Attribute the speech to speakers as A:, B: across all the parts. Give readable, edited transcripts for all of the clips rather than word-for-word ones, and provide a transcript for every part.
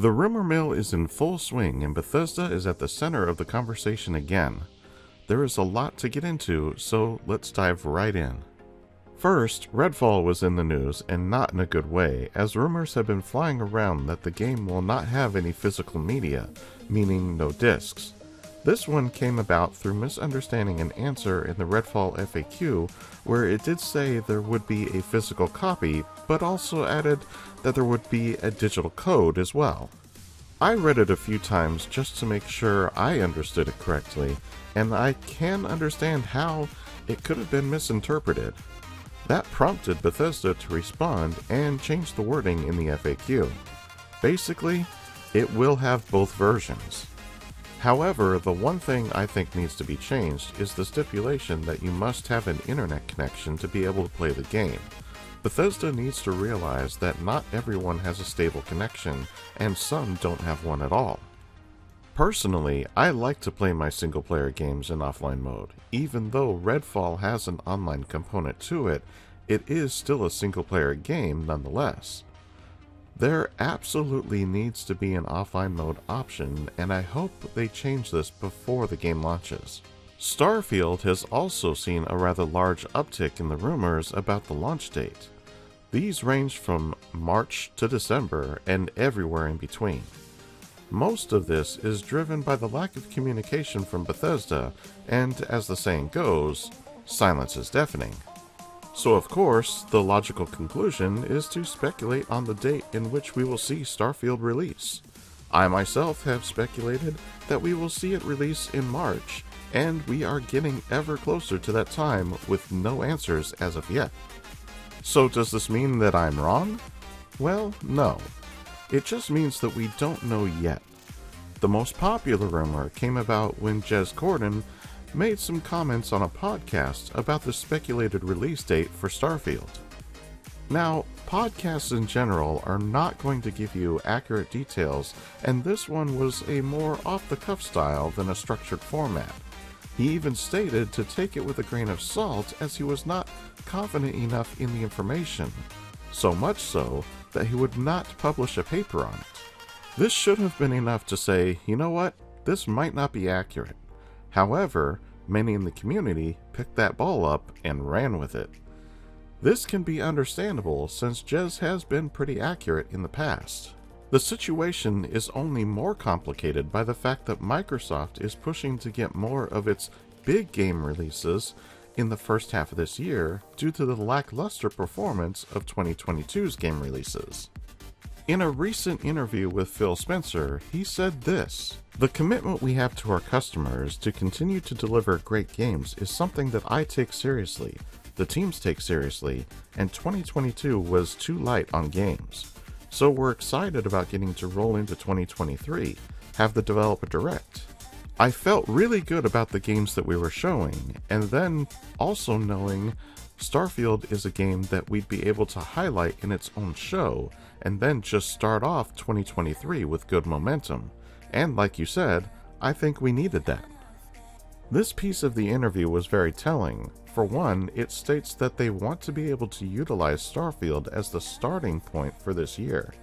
A: The rumor mill is in full swing and Bethesda is at the center of the conversation again. There is a lot to get into, so let's dive right in. First, Redfall was in the news, and not in a good way, as rumors have been flying around that the game will not have any physical media, meaning no discs. This one came about through misunderstanding an answer in the Redfall FAQ, where it did say there would be a physical copy, but also added that there would be a digital code as well. I read it a few times just to make sure I understood it correctly, and I can understand how it could have been misinterpreted. That prompted Bethesda to respond and change the wording in the FAQ. Basically, it will have both versions. However, the one thing I think needs to be changed is the stipulation that you must have an internet connection to be able to play the game. Bethesda needs to realize that not everyone has a stable connection, and some don't have one at all. Personally, I like to play my single-player games in offline mode. Even though Redfall has an online component to it, it is still a single-player game nonetheless. There absolutely needs to be an offline mode option, and I hope they change this before the game launches. Starfield has also seen a rather large uptick in the rumors about the launch date. These range from March to December and everywhere in between. Most of this is driven by the lack of communication from Bethesda, and as the saying goes, silence is deafening. So of course, the logical conclusion is to speculate on the date in which we will see Starfield release. I myself have speculated that we will see it release in March, and we are getting ever closer to that time with no answers as of yet. So does this mean that I'm wrong? Well, no. It just means that we don't know yet. The most popular rumor came about when Jez Corden made some comments on a podcast about the speculated release date for Starfield. Now, podcasts in general are not going to give you accurate details, and this one was a more off-the-cuff style than a structured format. He even stated to take it with a grain of salt as he was not confident enough in the information, so much so that he would not publish a paper on it. This should have been enough to say, you know what, this might not be accurate. However, many in the community picked that ball up and ran with it. This can be understandable since Jez has been pretty accurate in the past. The situation is only more complicated by the fact that Microsoft is pushing to get more of its big game releases in the first half of this year due to the lackluster performance of 2022's game releases. In a recent interview with Phil Spencer, he said this: "The commitment we have to our customers to continue to deliver great games is something that I take seriously, the teams take seriously, and 2022 was too light on games. So we're excited about getting to roll into 2023, have the developer direct. I felt really good about the games that we were showing, and then also knowing Starfield is a game that we'd be able to highlight in its own show, and then just start off 2023 with good momentum. And like you said, I think we needed that." This piece of the interview was very telling. For one, it states that they want to be able to utilize Starfield as the starting point for this year.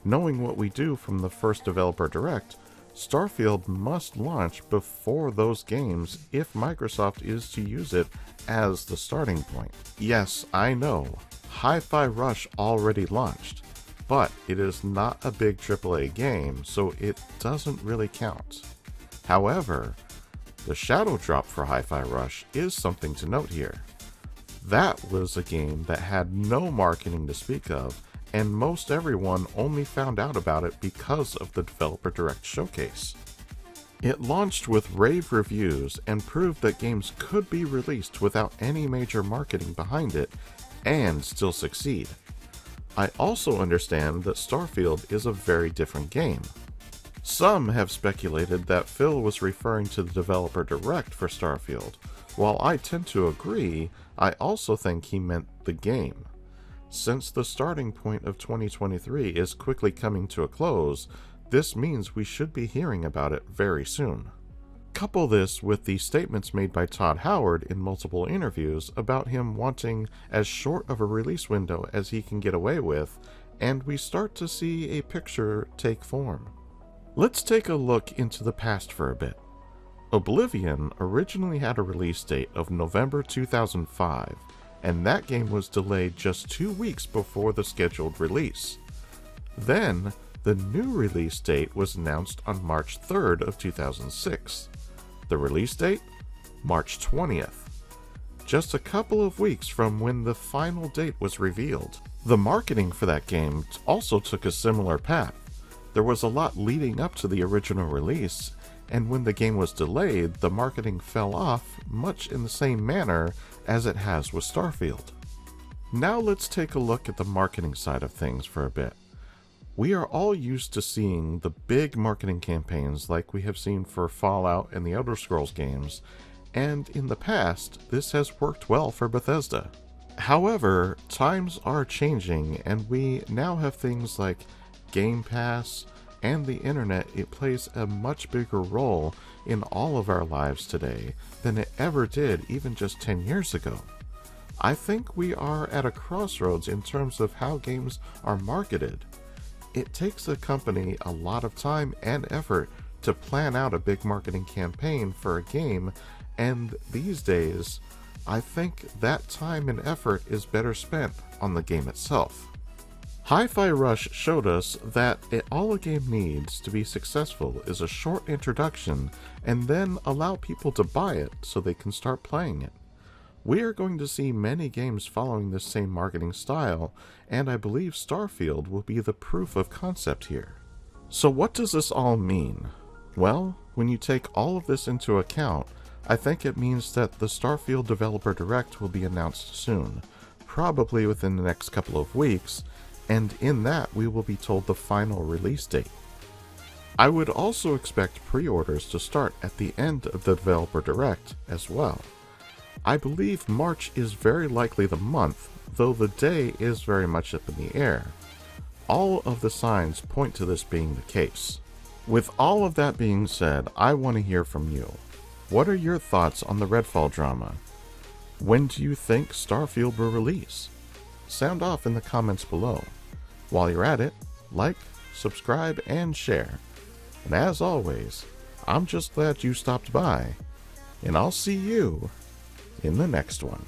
A: Knowing what we do from the first developer direct, Starfield must launch before those games if Microsoft is to use it as the starting point. Yes, I know, Hi-Fi Rush already launched, but it is not a big AAA game, so it doesn't really count. However, the shadow drop for Hi-Fi Rush is something to note here. That was a game that had no marketing to speak of, and most everyone only found out about it because of the Developer Direct showcase. It launched with rave reviews and proved that games could be released without any major marketing behind it and still succeed. I also understand that Starfield is a very different game. Some have speculated that Phil was referring to the Developer Direct for Starfield. While I tend to agree, I also think he meant the game. Since the starting point of 2023 is quickly coming to a close, this means we should be hearing about it very soon. Couple this with the statements made by Todd Howard in multiple interviews about him wanting as short of a release window as he can get away with, and we start to see a picture take form. Let's take a look into the past for a bit. Oblivion originally had a release date of November 2005, and that game was delayed just 2 weeks before the scheduled release. Then, the new release date was announced on March 3rd of 2006. The release date? March 20th. Just a couple of weeks from when the final date was revealed. The marketing for that game also took a similar path. There was a lot leading up to the original release, and when the game was delayed, the marketing fell off much in the same manner as it has with Starfield. Now let's take a look at the marketing side of things for a bit. We are all used to seeing the big marketing campaigns like we have seen for Fallout and the Elder Scrolls games, and in the past, this has worked well for Bethesda. However, times are changing, and we now have things like Game Pass and the internet. It plays a much bigger role in all of our lives today than it ever did even just 10 years ago. I think we are at a crossroads in terms of how games are marketed. It takes a company a lot of time and effort to plan out a big marketing campaign for a game, and these days, I think that time and effort is better spent on the game itself. Hi-Fi Rush showed us that all a game needs to be successful is a short introduction and then allow people to buy it so they can start playing it. We are going to see many games following this same marketing style, and I believe Starfield will be the proof of concept here. So what does this all mean? Well, when you take all of this into account, I think it means that the Starfield Developer Direct will be announced soon, probably within the next couple of weeks, and in that we will be told the final release date. I would also expect pre-orders to start at the end of the Developer Direct as well. I believe March is very likely the month, though the day is very much up in the air. All of the signs point to this being the case. With all of that being said, I want to hear from you. What are your thoughts on the Redfall drama? When do you think Starfield will release? Sound off in the comments below. While you're at it, like, subscribe, and share. And as always, I'm just glad you stopped by, and I'll see you in the next one.